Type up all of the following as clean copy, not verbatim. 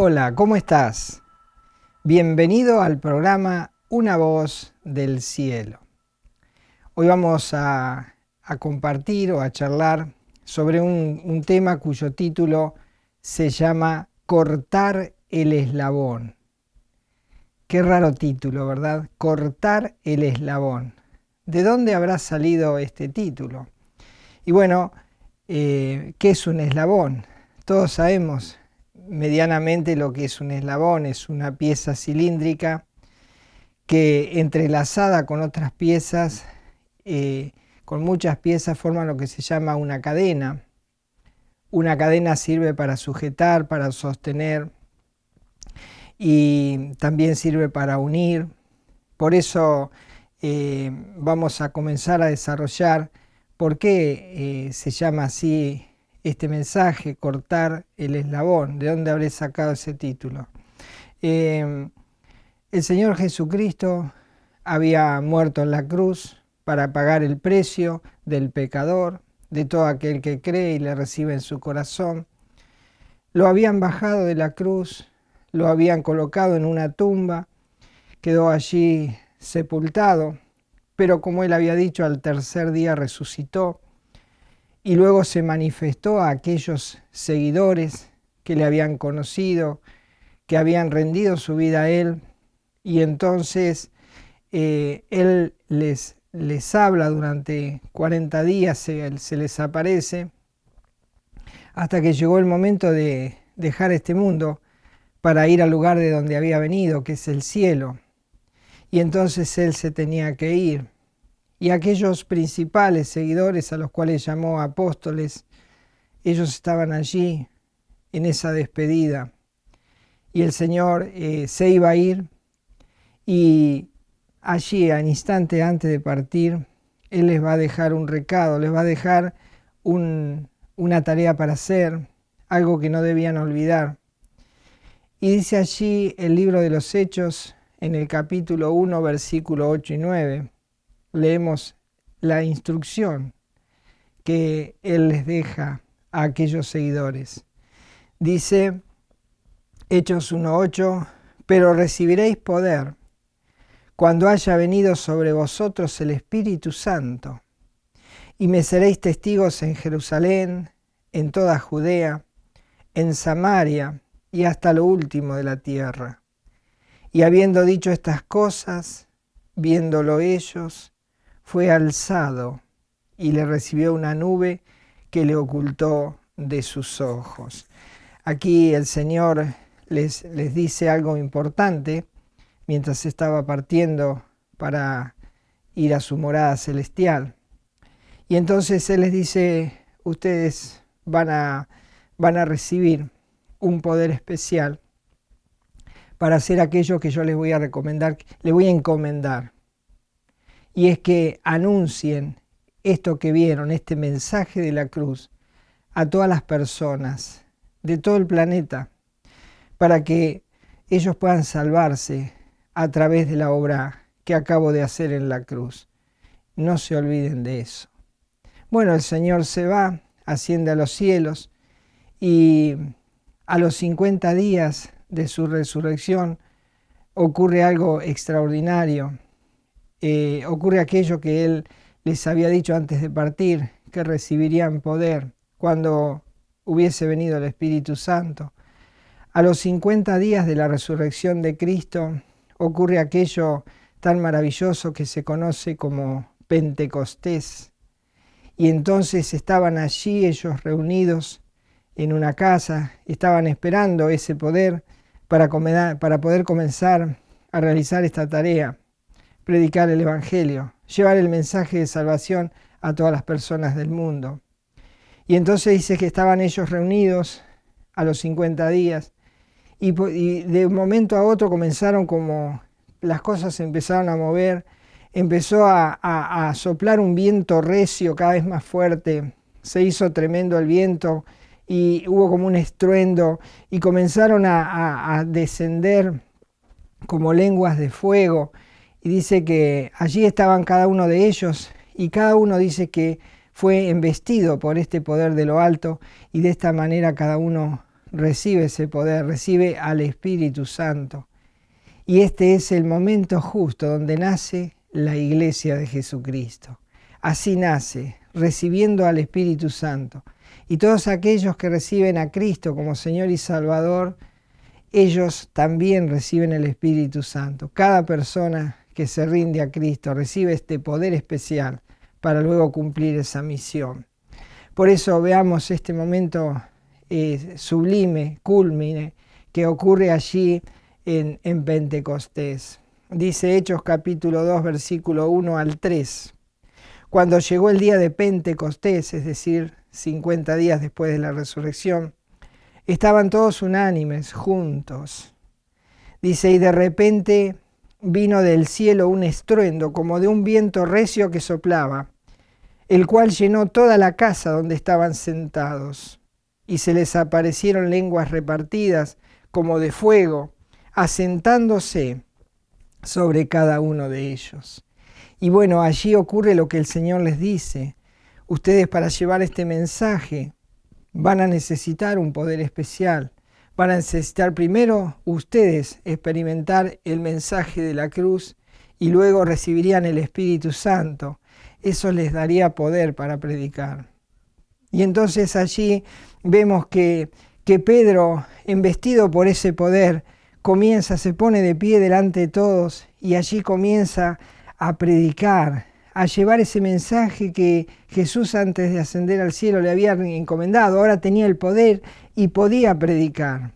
Hola, ¿cómo estás? Bienvenido al programa Una Voz del Cielo. Hoy vamos a compartir o a charlar sobre un tema cuyo título se llama Cortar el eslabón. Qué raro título, ¿verdad? Cortar el eslabón. ¿De dónde habrá salido este título? Y bueno, ¿qué es un eslabón? Todos sabemos medianamente lo que es un eslabón. Es una pieza cilíndrica que entrelazada con otras piezas, con muchas piezas, forman lo que se llama una cadena. Una cadena sirve para sujetar, para sostener y también sirve para unir. Por eso vamos a comenzar a desarrollar por qué se llama así este mensaje, cortar el eslabón. ¿De dónde habré sacado ese título? El Señor Jesucristo había muerto en la cruz para pagar el precio del pecador, de todo aquel que cree y le recibe en su corazón. Lo habían bajado de la cruz, lo habían colocado en una tumba, quedó allí sepultado, pero como él había dicho, al tercer día resucitó y luego se manifestó a aquellos seguidores que le habían conocido, que habían rendido su vida a él, y entonces él les habla durante 40 días, se les aparece, hasta que llegó el momento de dejar este mundo para ir al lugar de donde había venido, que es el cielo. Y entonces él se tenía que ir. Y aquellos principales seguidores a los cuales llamó apóstoles, ellos estaban allí en esa despedida. Y el Señor se iba a ir, y allí, al instante antes de partir, Él les va a dejar un recado, les va a dejar una tarea para hacer, algo que no debían olvidar. Y dice allí el libro de los Hechos, en el capítulo 1, versículo 8 y 9, leemos la instrucción que Él les deja a aquellos seguidores. Dice Hechos 1:8, pero recibiréis poder cuando haya venido sobre vosotros el Espíritu Santo, y me seréis testigos en Jerusalén, en toda Judea, en Samaria y hasta lo último de la tierra. Y habiendo dicho estas cosas, viéndolo ellos, fue alzado y le recibió una nube que le ocultó de sus ojos. Aquí el Señor les dice algo importante mientras estaba partiendo para ir a su morada celestial. Y entonces Él les dice, ustedes van a recibir un poder especial para hacer aquello que yo les voy a recomendar, les voy a encomendar. Y es que anuncien esto que vieron, este mensaje de la cruz, a todas las personas de todo el planeta, para que ellos puedan salvarse a través de la obra que acabo de hacer en la cruz. No se olviden de eso. Bueno, el Señor se va, asciende a los cielos, y a los 50 días de su resurrección ocurre algo extraordinario. Ocurre aquello que Él les había dicho antes de partir, que recibirían poder cuando hubiese venido el Espíritu Santo. A los 50 días de la resurrección de Cristo ocurre aquello tan maravilloso que se conoce como Pentecostés. Y entonces estaban allí ellos reunidos en una casa, estaban esperando ese poder para poder comenzar a realizar esta tarea, predicar el Evangelio, llevar el mensaje de salvación a todas las personas del mundo. Y entonces dice que estaban ellos reunidos a los 50 días, y de un momento a otro comenzaron como las cosas se empezaron a mover, empezó a soplar un viento recio cada vez más fuerte, se hizo tremendo el viento y hubo como un estruendo y comenzaron a descender como lenguas de fuego, y dice que allí estaban cada uno de ellos y cada uno dice que fue embestido por este poder de lo alto, y de esta manera cada uno recibe ese poder, recibe al Espíritu Santo. Y este es el momento justo donde nace la iglesia de Jesucristo. Así nace, recibiendo al Espíritu Santo. Y todos aquellos que reciben a Cristo como Señor y Salvador, ellos también reciben el Espíritu Santo. Cada persona que se rinde a Cristo recibe este poder especial para luego cumplir esa misión. Por eso veamos este momento sublime, cúlmine, que ocurre allí en Pentecostés. Dice Hechos capítulo 2, versículo 1 al 3. Cuando llegó el día de Pentecostés, es decir, 50 días después de la resurrección, estaban todos unánimes, juntos. Dice, y de repente vino del cielo un estruendo como de un viento recio que soplaba, el cual llenó toda la casa donde estaban sentados. Y se les aparecieron lenguas repartidas como de fuego, asentándose sobre cada uno de ellos. Y bueno, allí ocurre lo que el Señor les dice. Ustedes, para llevar este mensaje van a necesitar un poder especial. Van a necesitar primero ustedes experimentar el mensaje de la cruz y luego recibirían el Espíritu Santo. Eso les daría poder para predicar. Y entonces allí vemos que Pedro, embestido por ese poder, se pone de pie delante de todos y allí comienza a predicar, a llevar ese mensaje que Jesús antes de ascender al cielo le había encomendado. Ahora tenía el poder y podía predicar.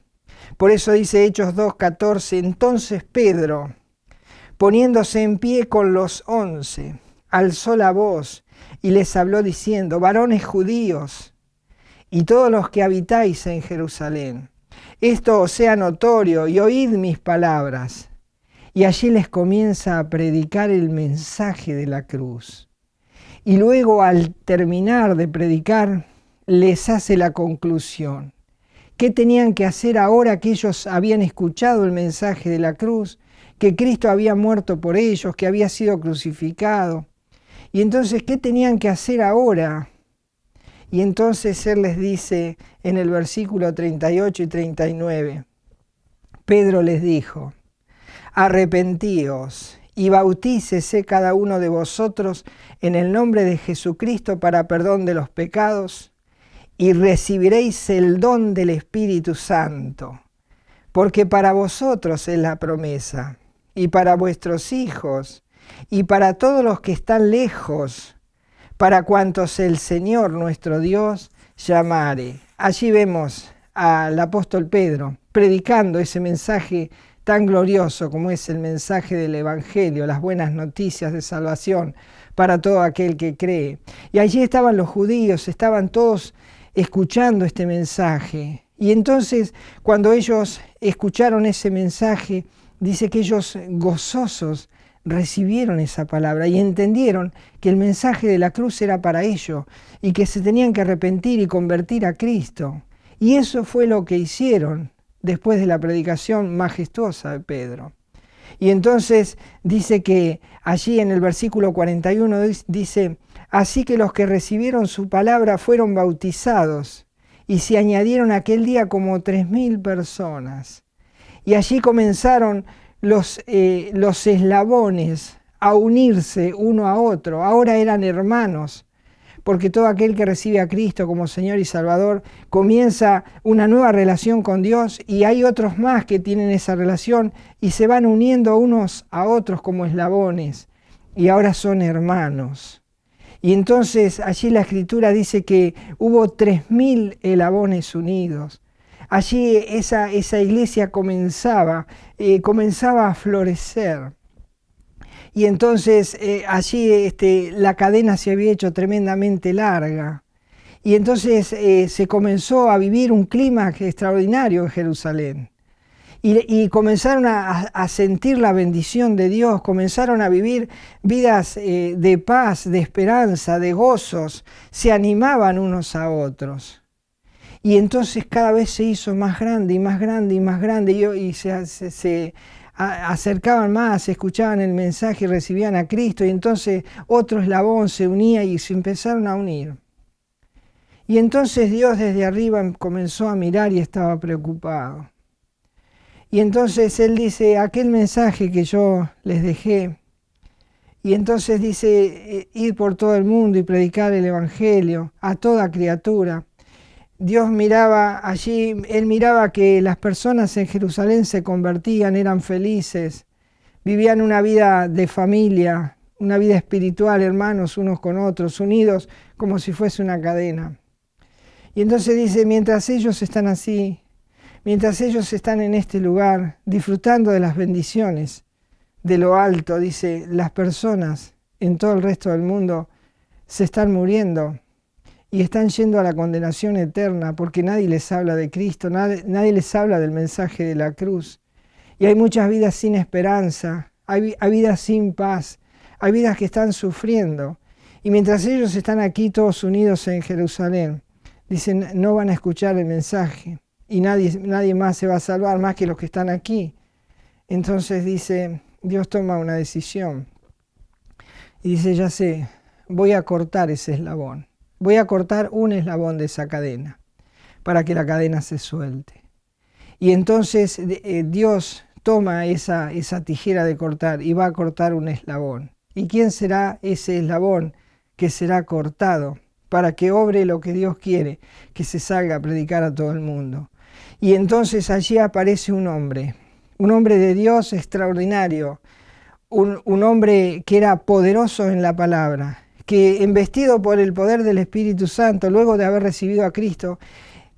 Por eso dice Hechos 2:14, entonces Pedro, poniéndose en pie con los 11, alzó la voz y les habló diciendo, varones judíos y todos los que habitáis en Jerusalén, esto os sea notorio y oíd mis palabras. Y allí les comienza a predicar el mensaje de la cruz. Y luego al terminar de predicar, les hace la conclusión. ¿Qué tenían que hacer ahora que ellos habían escuchado el mensaje de la cruz? Que Cristo había muerto por ellos, que había sido crucificado. Y entonces, ¿qué tenían que hacer ahora? Y entonces Él les dice en el versículo 38 y 39, Pedro les dijo, arrepentíos y bautícese cada uno de vosotros en el nombre de Jesucristo para perdón de los pecados y recibiréis el don del Espíritu Santo, porque para vosotros es la promesa y para vuestros hijos y para todos los que están lejos, para cuantos el Señor nuestro Dios llamare. Allí vemos al apóstol Pedro predicando ese mensaje tan glorioso como es el mensaje del Evangelio, las buenas noticias de salvación para todo aquel que cree. Y allí estaban los judíos, estaban todos escuchando este mensaje. Y entonces, cuando ellos escucharon ese mensaje, dice que ellos gozosos recibieron esa palabra y entendieron que el mensaje de la cruz era para ellos y que se tenían que arrepentir y convertir a Cristo. Y eso fue lo que hicieron después de la predicación majestuosa de Pedro. Y entonces dice que allí en el versículo 41 dice, así que los que recibieron su palabra fueron bautizados y se añadieron aquel día como 3.000 personas. Y allí comenzaron los eslabones a unirse uno a otro. Ahora eran hermanos, porque todo aquel que recibe a Cristo como Señor y Salvador comienza una nueva relación con Dios y hay otros más que tienen esa relación y se van uniendo unos a otros como eslabones y ahora son hermanos. Y entonces allí la Escritura dice que hubo 3.000 eslabones unidos. Allí esa iglesia comenzaba a florecer. Y entonces allí la cadena se había hecho tremendamente larga. Y entonces se comenzó a vivir un clima extraordinario en Jerusalén. Y comenzaron a sentir la bendición de Dios, comenzaron a vivir vidas de paz, de esperanza, de gozos, se animaban unos a otros. Y entonces cada vez se hizo más grande y más grande y más grande y se acercaban más, escuchaban el mensaje y recibían a Cristo y entonces otro eslabón se unía y se empezaron a unir. Y entonces Dios desde arriba comenzó a mirar y estaba preocupado. Y entonces Él dice, aquel mensaje que yo les dejé, y entonces dice, ir por todo el mundo y predicar el Evangelio a toda criatura. Dios miraba allí, Él miraba que las personas en Jerusalén se convertían, eran felices, vivían una vida de familia, una vida espiritual, hermanos unos con otros, unidos como si fuese una cadena. Y entonces dice, mientras ellos están así, mientras ellos están en este lugar, disfrutando de las bendiciones de lo alto, dice, las personas en todo el resto del mundo se están muriendo y están yendo a la condenación eterna porque nadie les habla de Cristo, nadie les habla del mensaje de la cruz. Y hay muchas vidas sin esperanza, hay vidas sin paz, hay vidas que están sufriendo. Y mientras ellos están aquí todos unidos en Jerusalén, dicen, no van a escuchar el mensaje y nadie más se va a salvar más que los que están aquí. Entonces dice, Dios toma una decisión y dice, ya sé, voy a cortar ese eslabón, voy a cortar un eslabón de esa cadena para que la cadena se suelte. Y entonces Dios toma esa tijera de cortar y va a cortar un eslabón. ¿Y quién será ese eslabón que será cortado para que obre lo que Dios quiere, que se salga a predicar a todo el mundo? Y entonces allí aparece un hombre de Dios extraordinario, un hombre que era poderoso en la palabra, que embestido por el poder del Espíritu Santo, luego de haber recibido a Cristo,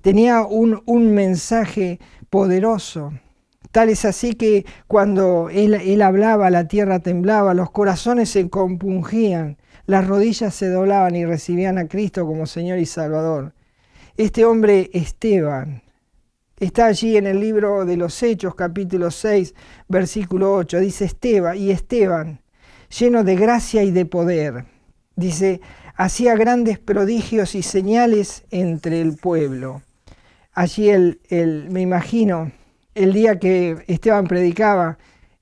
tenía un mensaje poderoso. Tal es así que cuando él hablaba, la tierra temblaba, los corazones se compungían, las rodillas se doblaban y recibían a Cristo como Señor y Salvador. Este hombre Esteban está allí en el libro de los Hechos, capítulo 6, versículo 8. Dice Esteban, lleno de gracia y de poder, dice, hacía grandes prodigios y señales entre el pueblo. Allí me imagino, el día que Esteban predicaba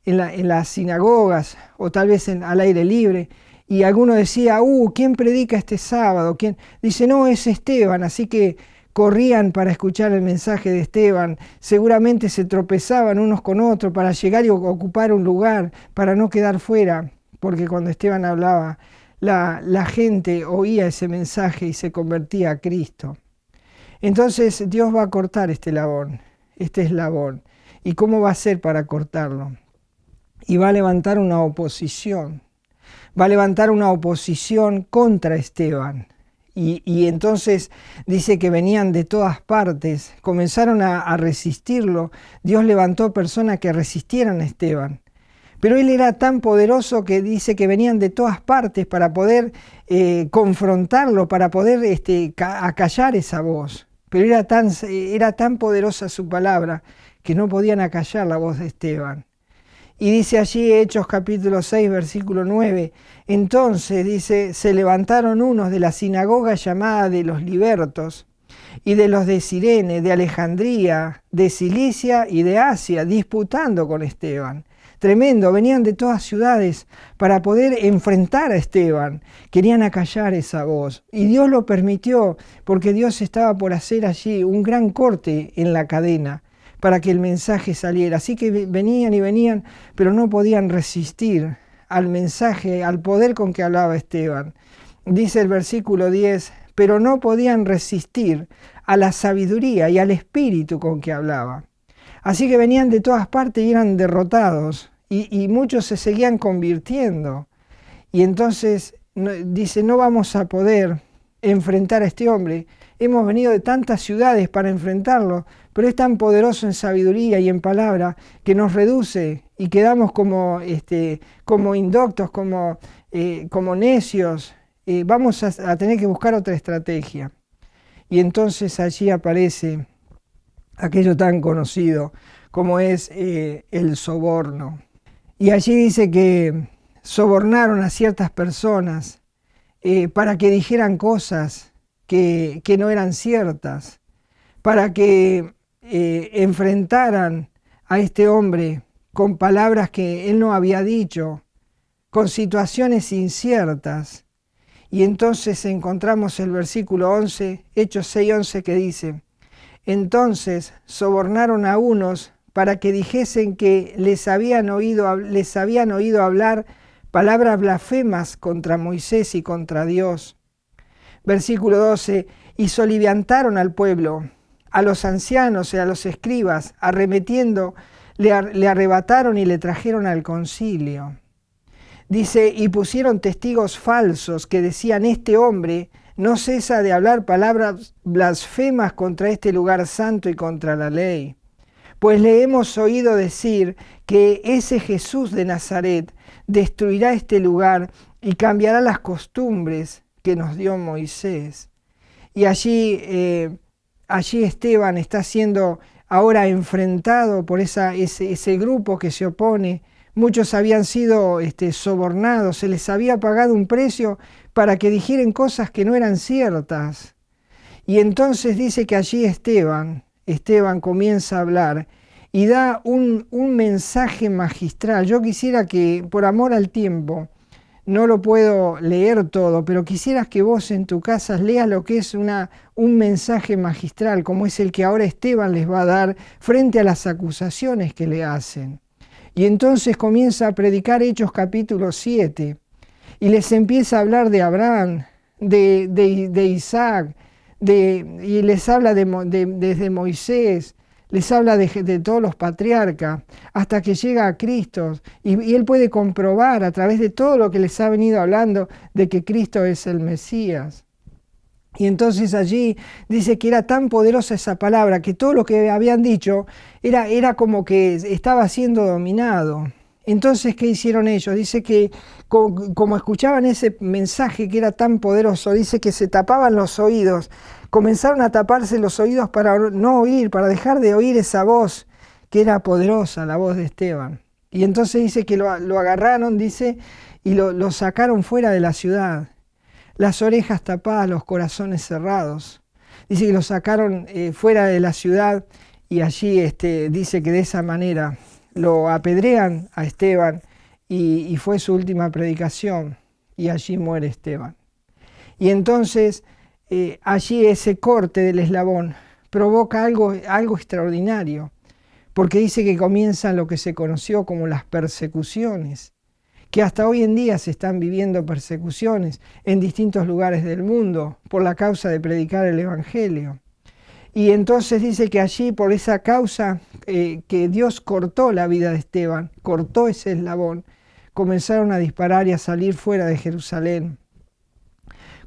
en las sinagogas o tal vez al aire libre, y alguno decía, ¿quién predica este sábado? ¿Quién? Dice, no, es Esteban, así que corrían para escuchar el mensaje de Esteban, seguramente se tropezaban unos con otros para llegar y ocupar un lugar, para no quedar fuera, porque cuando Esteban hablaba, la gente oía ese mensaje y se convertía a Cristo. Entonces Dios va a cortar este eslabón. ¿Y cómo va a hacer para cortarlo? Y va a levantar una oposición. Va a levantar una oposición contra Esteban. Y entonces dice que venían de todas partes, comenzaron a resistirlo. Dios levantó personas que resistieran a Esteban. Pero él era tan poderoso que dice que venían de todas partes para poder confrontarlo, para poder acallar esa voz. Pero era tan poderosa su palabra que no podían acallar la voz de Esteban. Y dice allí Hechos capítulo 6, versículo 9, entonces dice, se levantaron unos de la sinagoga llamada de los libertos y de los de Cirene, de Alejandría, de Cilicia y de Asia, disputando con Esteban. Tremendo, venían de todas ciudades para poder enfrentar a Esteban, querían acallar esa voz. Y Dios lo permitió porque Dios estaba por hacer allí un gran corte en la cadena para que el mensaje saliera. Así que venían, pero no podían resistir al mensaje, al poder con que hablaba Esteban. Dice el versículo 10, pero no podían resistir a la sabiduría y al espíritu con que hablaba. Así que venían de todas partes y eran derrotados, y muchos se seguían convirtiendo. Y entonces dice, no vamos a poder enfrentar a este hombre. Hemos venido de tantas ciudades para enfrentarlo, pero es tan poderoso en sabiduría y en palabra que nos reduce y quedamos como indoctos, como necios. Vamos a tener que buscar otra estrategia. Y entonces allí aparece aquello tan conocido como es el soborno. Y allí dice que sobornaron a ciertas personas para que dijeran cosas que no eran ciertas, para que enfrentaran a este hombre con palabras que él no había dicho, con situaciones inciertas. Y entonces encontramos el versículo 11, Hechos 6:11, que dice: entonces sobornaron a unos para que dijesen que les habían oído hablar palabras blasfemas contra Moisés y contra Dios. Versículo 12, y soliviantaron al pueblo, a los ancianos y a los escribas, arremetiendo, le arrebataron y le trajeron al concilio. Dice, y pusieron testigos falsos que decían: este hombre no cesa de hablar palabras blasfemas contra este lugar santo y contra la ley. Pues le hemos oído decir que ese Jesús de Nazaret destruirá este lugar y cambiará las costumbres que nos dio Moisés. Y allí Esteban está siendo ahora enfrentado por ese grupo que se opone. Muchos habían sido sobornados, se les había pagado un precio para que dijeran cosas que no eran ciertas. Y entonces dice que allí Esteban comienza a hablar y da un mensaje magistral. Yo quisiera que, por amor al tiempo, no lo puedo leer todo, pero quisieras que vos en tu casa leas lo que es un mensaje magistral, como es el que ahora Esteban les va a dar frente a las acusaciones que le hacen. Y entonces comienza a predicar Hechos capítulo 7 y les empieza a hablar de Abraham, de Isaac, y les habla desde Moisés, les habla de todos los patriarcas, hasta que llega a Cristo. Y él puede comprobar a través de todo lo que les ha venido hablando de que Cristo es el Mesías. Y entonces allí dice que era tan poderosa esa palabra que todo lo que habían dicho era como que estaba siendo dominado. Entonces, ¿qué hicieron ellos? Dice que como escuchaban ese mensaje que era tan poderoso, dice que se tapaban los oídos, comenzaron a taparse los oídos para no oír, para dejar de oír esa voz que era poderosa, la voz de Esteban. Y entonces dice que lo agarraron, dice, y lo sacaron fuera de la ciudad. Las orejas tapadas, los corazones cerrados. Dice que lo sacaron fuera de la ciudad y allí dice que de esa manera lo apedrean a Esteban y fue su última predicación y allí muere Esteban. Y entonces allí ese corte del eslabón provoca algo extraordinario, porque dice que comienzan lo que se conoció como las persecuciones, que hasta hoy en día se están viviendo persecuciones en distintos lugares del mundo por la causa de predicar el Evangelio. Y entonces dice que allí, por esa causa, que Dios cortó la vida de Esteban, cortó ese eslabón, comenzaron a disparar y a salir fuera de Jerusalén.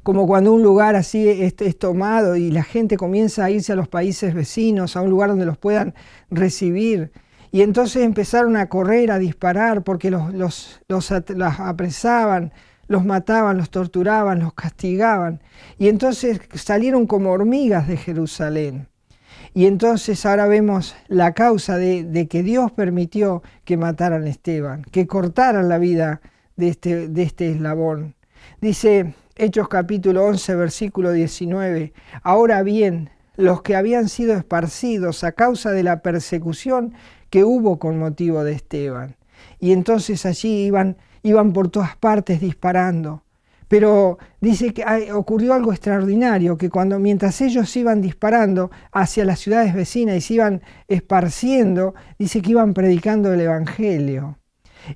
Como cuando un lugar así es tomado y la gente comienza a irse a los países vecinos, a un lugar donde los puedan recibir. Y entonces empezaron a correr, a disparar, porque los apresaban, los mataban, los torturaban, los castigaban. Y entonces salieron como hormigas de Jerusalén. Y entonces ahora vemos la causa de que Dios permitió que mataran a Esteban, que cortaran la vida de este eslabón. Dice Hechos capítulo 11, versículo 19, ahora bien, los que habían sido esparcidos a causa de la persecución que hubo con motivo de Esteban. Y entonces allí iban por todas partes disparando. Pero dice que ocurrió algo extraordinario, que mientras ellos iban disparando hacia las ciudades vecinas y se iban esparciendo, dice que iban predicando el Evangelio.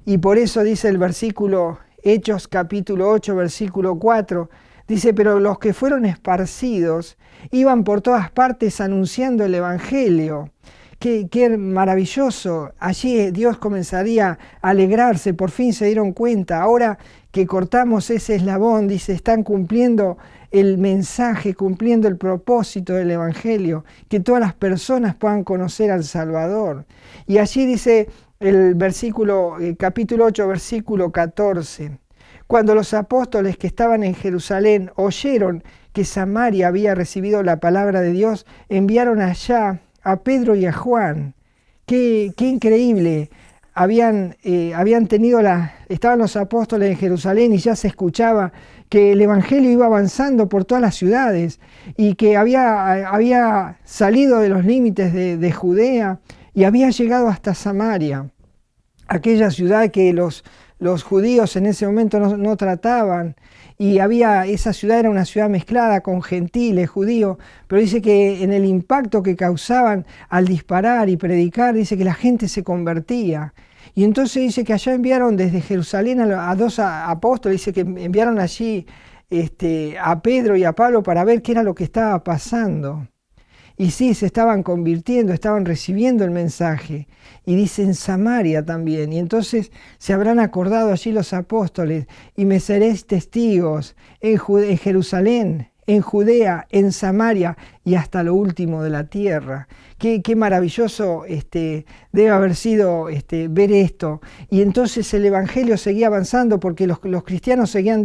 Y por eso dice el versículo, Hechos capítulo 8, versículo 4, dice, pero los que fueron esparcidos iban por todas partes anunciando el Evangelio. Qué maravilloso. Allí Dios comenzaría a alegrarse, por fin se dieron cuenta. Ahora que cortamos ese eslabón, dice, están cumpliendo el mensaje, cumpliendo el propósito del Evangelio, que todas las personas puedan conocer al Salvador. Y allí dice el capítulo 8, versículo 14, cuando los apóstoles que estaban en Jerusalén oyeron que Samaria había recibido la palabra de Dios, enviaron allá a Pedro y a Juan. Qué increíble. Estaban los apóstoles en Jerusalén y ya se escuchaba que el Evangelio iba avanzando por todas las ciudades y que había salido de los límites de Judea y había llegado hasta Samaria, aquella ciudad que los los judíos en ese momento no trataban, y esa ciudad era una ciudad mezclada con gentiles, judíos, pero dice que en el impacto que causaban al disparar y predicar, dice que la gente se convertía. Y entonces dice que allá enviaron desde Jerusalén a dos apóstoles, dice que enviaron allí a Pedro y a Pablo para ver qué era lo que estaba pasando. Y sí, se estaban convirtiendo, estaban recibiendo el mensaje. Y dice en Samaria también. Y entonces se habrán acordado allí los apóstoles. Y me seréis testigos en Jerusalén, en Judea, en Samaria y hasta lo último de la tierra. Qué maravilloso debe haber sido ver esto. Y entonces el Evangelio seguía avanzando porque los cristianos seguían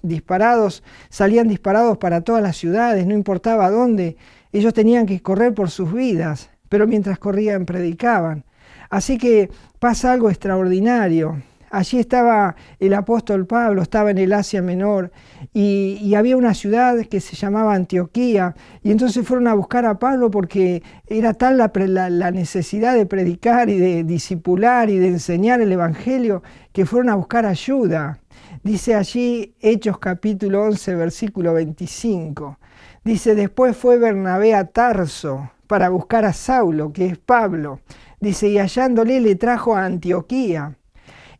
disparados, salían disparados para todas las ciudades, no importaba dónde. Ellos tenían que correr por sus vidas, pero mientras corrían predicaban. Así que pasa algo extraordinario. Allí estaba el apóstol Pablo, estaba en el Asia Menor, y había una ciudad que se llamaba Antioquía, y entonces fueron a buscar a Pablo porque era tal la necesidad de predicar y de discipular y de enseñar el Evangelio, que fueron a buscar ayuda. Dice allí Hechos capítulo 11, versículo 25. Dice, después fue Bernabé a Tarso para buscar a Saulo, que es Pablo. Dice, y hallándole le trajo a Antioquía.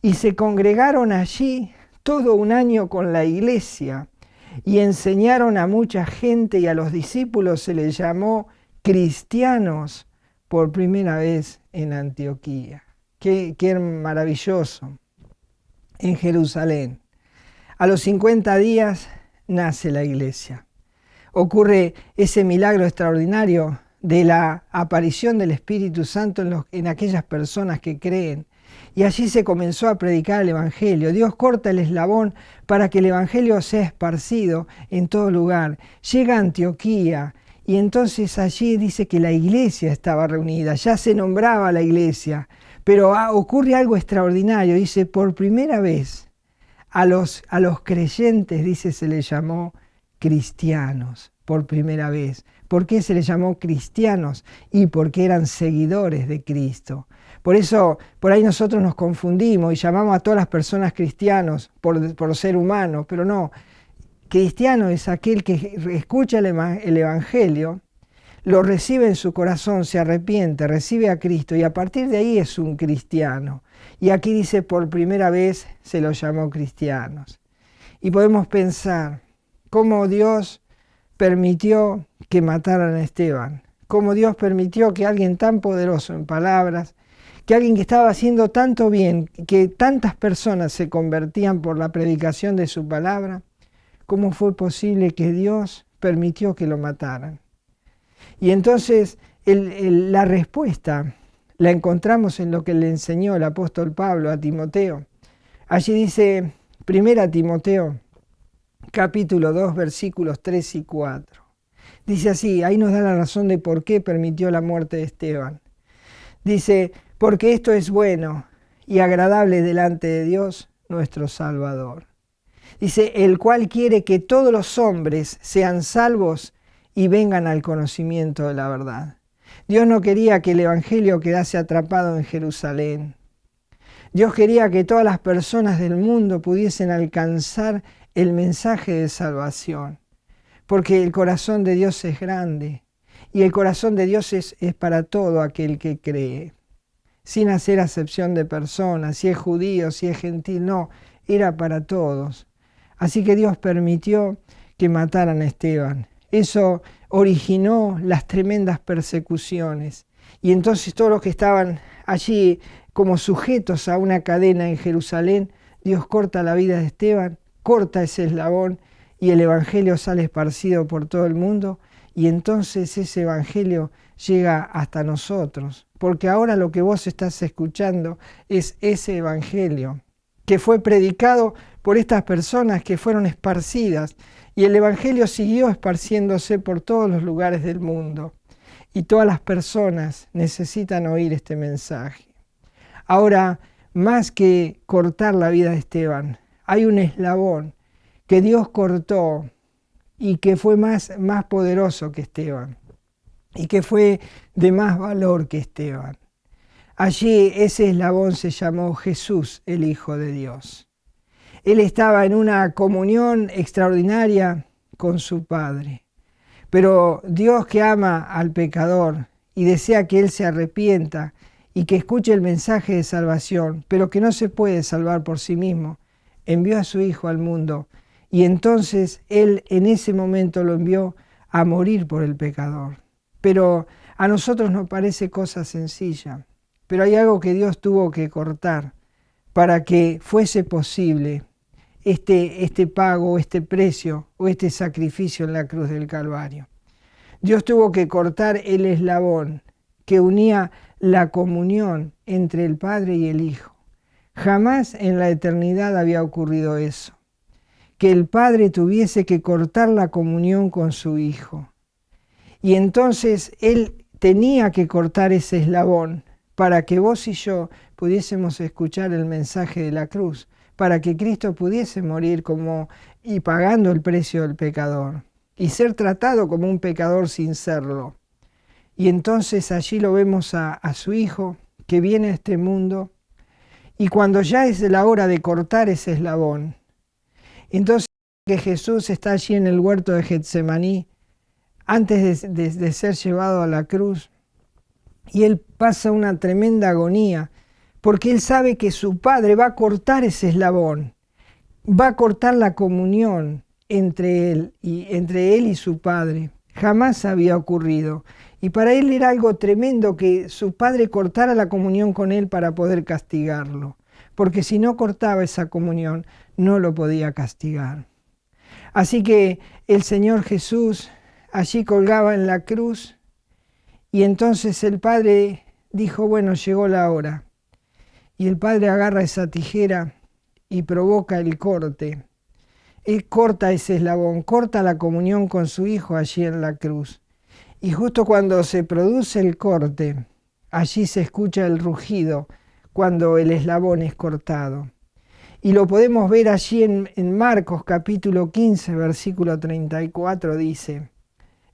Y se congregaron allí todo un año con la iglesia y enseñaron a mucha gente, y a los discípulos se les llamó cristianos por primera vez en Antioquía. Qué maravilloso. En Jerusalén. A los 50 días nace la iglesia. Ocurre ese milagro extraordinario de la aparición del Espíritu Santo en aquellas personas que creen. Y allí se comenzó a predicar el Evangelio. Dios corta el eslabón para que el Evangelio sea esparcido en todo lugar. Llega a Antioquía y entonces allí dice que la iglesia estaba reunida. Ya se nombraba la iglesia, pero ocurre algo extraordinario. Dice, por primera vez a los creyentes, dice, se les llamó cristianos. Por primera vez. ¿Por qué se les llamó cristianos? Y porque eran seguidores de Cristo. Por eso, por ahí nosotros nos confundimos y llamamos a todas las personas cristianos por ser humanos, pero no. Cristiano es aquel que escucha el Evangelio, lo recibe en su corazón, se arrepiente, recibe a Cristo y a partir de ahí es un cristiano. Y aquí dice, por primera vez se los llamó cristianos. Y podemos pensar cómo Dios permitió que mataran a Esteban, cómo Dios permitió que alguien tan poderoso en palabras, que alguien que estaba haciendo tanto bien, que tantas personas se convertían por la predicación de su palabra, cómo fue posible que Dios permitió que lo mataran. Y entonces la respuesta la encontramos en lo que le enseñó el apóstol Pablo a Timoteo. Allí dice 1 Timoteo capítulo 2, versículos 3 y 4. Dice así, ahí nos da la razón de por qué permitió la muerte de Esteban. Dice, porque esto es bueno y agradable delante de Dios, nuestro Salvador. Dice, el cual quiere que todos los hombres sean salvos y vengan al conocimiento de la verdad. Dios no quería que el Evangelio quedase atrapado en Jerusalén. Dios quería que todas las personas del mundo pudiesen alcanzar el mensaje de salvación, porque el corazón de Dios es grande y el corazón de Dios es para todo aquel que cree, sin hacer acepción de personas, si es judío, si es gentil, no, era para todos. Así que Dios permitió que mataran a Esteban. Eso originó las tremendas persecuciones y entonces todos los que estaban allí como sujetos a una cadena en Jerusalén, Dios corta la vida de Esteban, corta ese eslabón y el Evangelio sale esparcido por todo el mundo y entonces ese Evangelio llega hasta nosotros, porque ahora lo que vos estás escuchando es ese Evangelio que fue predicado por estas personas que fueron esparcidas y el Evangelio siguió esparciéndose por todos los lugares del mundo y todas las personas necesitan oír este mensaje. Ahora, más que cortar la vida de Esteban, hay un eslabón que Dios cortó y que fue más poderoso que Esteban y que fue de más valor que Esteban. Allí ese eslabón se llamó Jesús, el Hijo de Dios. Él estaba en una comunión extraordinaria con su Padre. Pero Dios, que ama al pecador y desea que él se arrepienta y que escuche el mensaje de salvación, pero que no se puede salvar por sí mismo, envió a su Hijo al mundo, y entonces Él en ese momento lo envió a morir por el pecador. Pero a nosotros nos parece cosa sencilla, pero hay algo que Dios tuvo que cortar para que fuese posible este pago, este precio o este sacrificio en la cruz del Calvario. Dios tuvo que cortar el eslabón que unía la comunión entre el Padre y el Hijo. Jamás en la eternidad había ocurrido eso, que el Padre tuviese que cortar la comunión con su Hijo. Y entonces Él tenía que cortar ese eslabón para que vos y yo pudiésemos escuchar el mensaje de la cruz, para que Cristo pudiese morir y pagando el precio del pecador, y ser tratado como un pecador sin serlo. Y entonces allí lo vemos a su Hijo que viene a este mundo, y cuando ya es la hora de cortar ese eslabón, entonces que Jesús está allí en el huerto de Getsemaní, antes de ser llevado a la cruz, y Él pasa una tremenda agonía, porque Él sabe que su Padre va a cortar ese eslabón, va a cortar la comunión entre Él y su Padre. Jamás había ocurrido. Y para Él era algo tremendo que su Padre cortara la comunión con Él para poder castigarlo. Porque si no cortaba esa comunión, no lo podía castigar. Así que el Señor Jesús allí colgaba en la cruz, y entonces el Padre dijo, bueno, llegó la hora. Y el Padre agarra esa tijera y provoca el corte. Él corta ese eslabón, corta la comunión con su Hijo allí en la cruz. Y justo cuando se produce el corte, allí se escucha el rugido cuando el eslabón es cortado. Y lo podemos ver allí en Marcos capítulo 15, versículo 34, dice,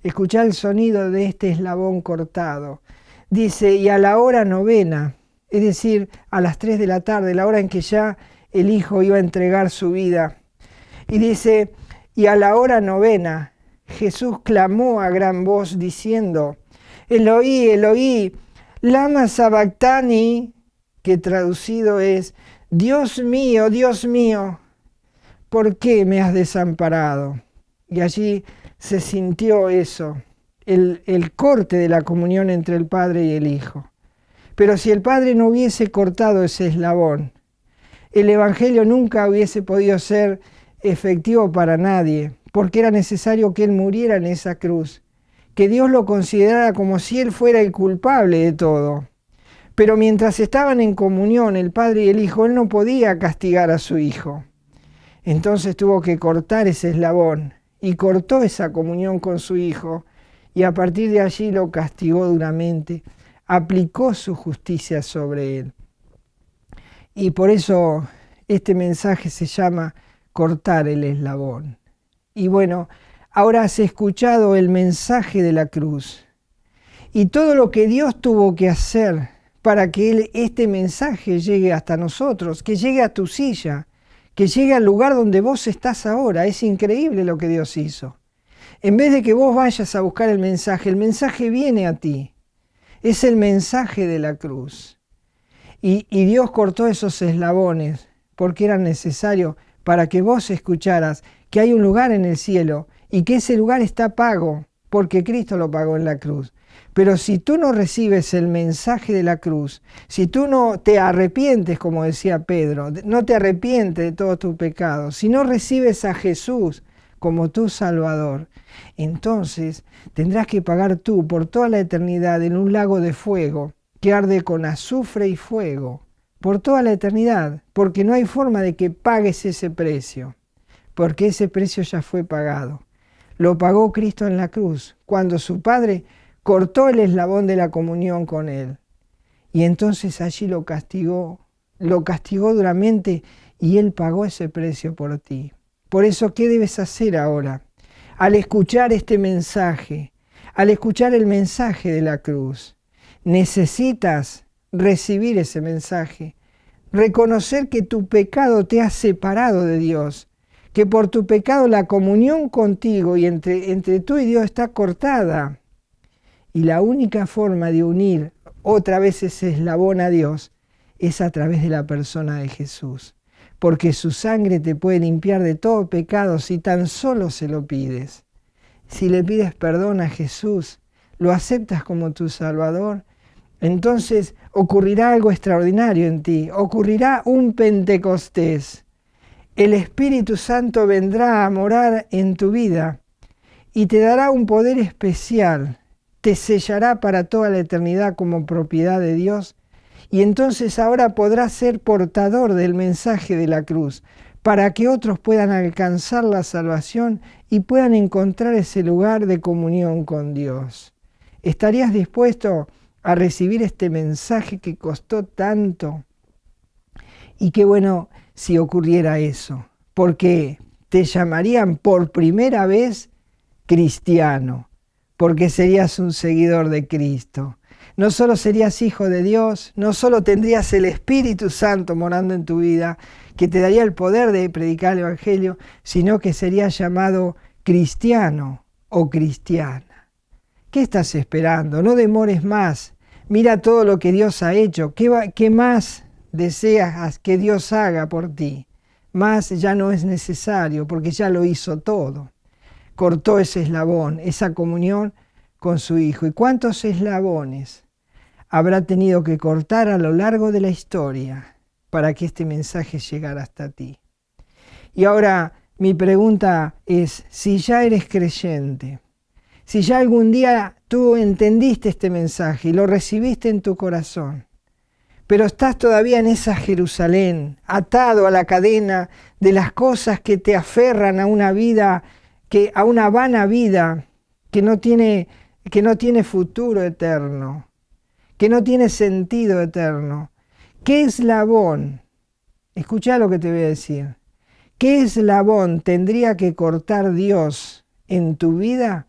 escuchá el sonido de este eslabón cortado. Dice, y a la hora novena, es decir, a las 3 de la tarde, la hora en que ya el Hijo iba a entregar su vida. Y dice, y a la hora novena, Jesús clamó a gran voz diciendo, Eloí, Eloí, lama sabactani, que traducido es, Dios mío, ¿por qué me has desamparado? Y allí se sintió eso, el corte de la comunión entre el Padre y el Hijo. Pero si el Padre no hubiese cortado ese eslabón, el Evangelio nunca hubiese podido ser efectivo para nadie, porque era necesario que Él muriera en esa cruz, que Dios lo considerara como si Él fuera el culpable de todo. Pero mientras estaban en comunión el Padre y el Hijo, Él no podía castigar a su Hijo. Entonces tuvo que cortar ese eslabón y cortó esa comunión con su Hijo, y a partir de allí lo castigó duramente, aplicó su justicia sobre Él. Y por eso este mensaje se llama cortar el eslabón. Y bueno, ahora has escuchado el mensaje de la cruz y todo lo que Dios tuvo que hacer para que este mensaje llegue hasta nosotros, que llegue a tu silla, que llegue al lugar donde vos estás ahora. Es increíble lo que Dios hizo. En vez de que vos vayas a buscar el mensaje viene a ti. Es el mensaje de la cruz. Y Dios cortó esos eslabones porque eran necesarios para que vos escucharas que hay un lugar en el cielo y que ese lugar está pago porque Cristo lo pagó en la cruz. Pero si tú no recibes el mensaje de la cruz, si tú no te arrepientes, como decía Pedro, no te arrepientes de todos tus pecados, si no recibes a Jesús como tu Salvador, entonces tendrás que pagar tú por toda la eternidad en un lago de fuego que arde con azufre y fuego, por toda la eternidad, porque no hay forma de que pagues ese precio, porque ese precio ya fue pagado. Lo pagó Cristo en la cruz, cuando su Padre cortó el eslabón de la comunión con Él. Y entonces allí lo castigó duramente y Él pagó ese precio por ti. Por eso, ¿qué debes hacer ahora? Al escuchar este mensaje, al escuchar el mensaje de la cruz, necesitas recibir ese mensaje, reconocer que tu pecado te ha separado de Dios, que por tu pecado la comunión contigo y entre tú y Dios está cortada. Y la única forma de unir otra vez ese eslabón a Dios es a través de la persona de Jesús. Porque su sangre te puede limpiar de todo pecado si tan solo se lo pides. Si le pides perdón a Jesús, lo aceptas como tu Salvador, entonces ocurrirá algo extraordinario en ti, ocurrirá un Pentecostés. El Espíritu Santo vendrá a morar en tu vida y te dará un poder especial, te sellará para toda la eternidad como propiedad de Dios y entonces ahora podrás ser portador del mensaje de la cruz para que otros puedan alcanzar la salvación y puedan encontrar ese lugar de comunión con Dios. ¿Estarías dispuesto a recibir este mensaje que costó tanto? Y qué bueno si ocurriera eso, porque te llamarían por primera vez cristiano, porque serías un seguidor de Cristo. No solo serías hijo de Dios, no solo tendrías el Espíritu Santo morando en tu vida, que te daría el poder de predicar el Evangelio, sino que serías llamado cristiano o cristiana. ¿Qué estás esperando? No demores más. Mira todo lo que Dios ha hecho. ¿Qué más deseas que Dios haga por ti? Más ya no es necesario porque ya lo hizo todo. Cortó ese eslabón, esa comunión con su Hijo. ¿Y cuántos eslabones habrá tenido que cortar a lo largo de la historia para que este mensaje llegara hasta ti? Y ahora mi pregunta es, si ya eres creyente, si ya algún día tú entendiste este mensaje y lo recibiste en tu corazón, pero estás todavía en esa Jerusalén, atado a la cadena de las cosas que te aferran a una vida, a una vana vida que no tiene futuro eterno, que no tiene sentido eterno. ¿Qué eslabón? Escuchá lo que te voy a decir. ¿Qué eslabón tendría que cortar Dios en tu vida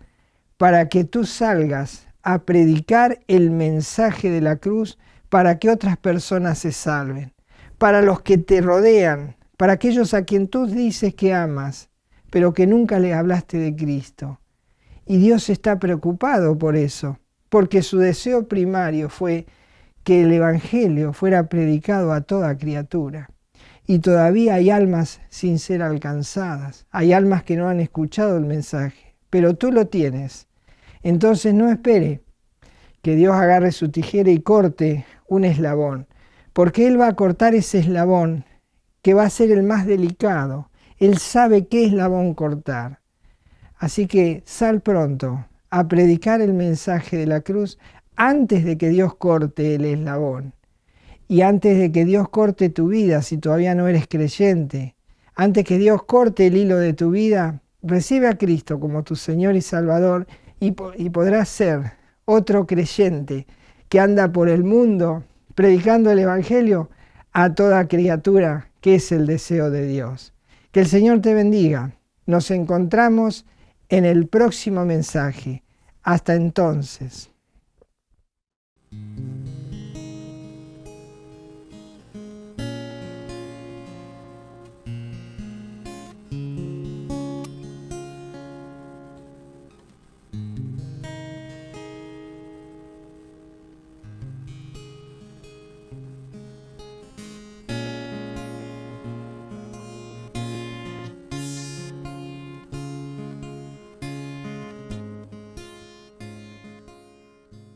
para que tú salgas a predicar el mensaje de la cruz para que otras personas se salven? Para los que te rodean, para aquellos a quien tú dices que amas, pero que nunca le hablaste de Cristo. Y Dios está preocupado por eso, porque su deseo primario fue que el Evangelio fuera predicado a toda criatura. Y todavía hay almas sin ser alcanzadas, hay almas que no han escuchado el mensaje, pero tú lo tienes. Entonces no espere que Dios agarre su tijera y corte un eslabón, porque Él va a cortar ese eslabón que va a ser el más delicado. Él sabe qué eslabón cortar. Así que sal pronto a predicar el mensaje de la cruz antes de que Dios corte el eslabón. Y antes de que Dios corte tu vida, si todavía no eres creyente, antes que Dios corte el hilo de tu vida, recibe a Cristo como tu Señor y Salvador y podrás ser otro creyente que anda por el mundo predicando el Evangelio a toda criatura, que es el deseo de Dios. Que el Señor te bendiga. Nos encontramos en el próximo mensaje. Hasta entonces.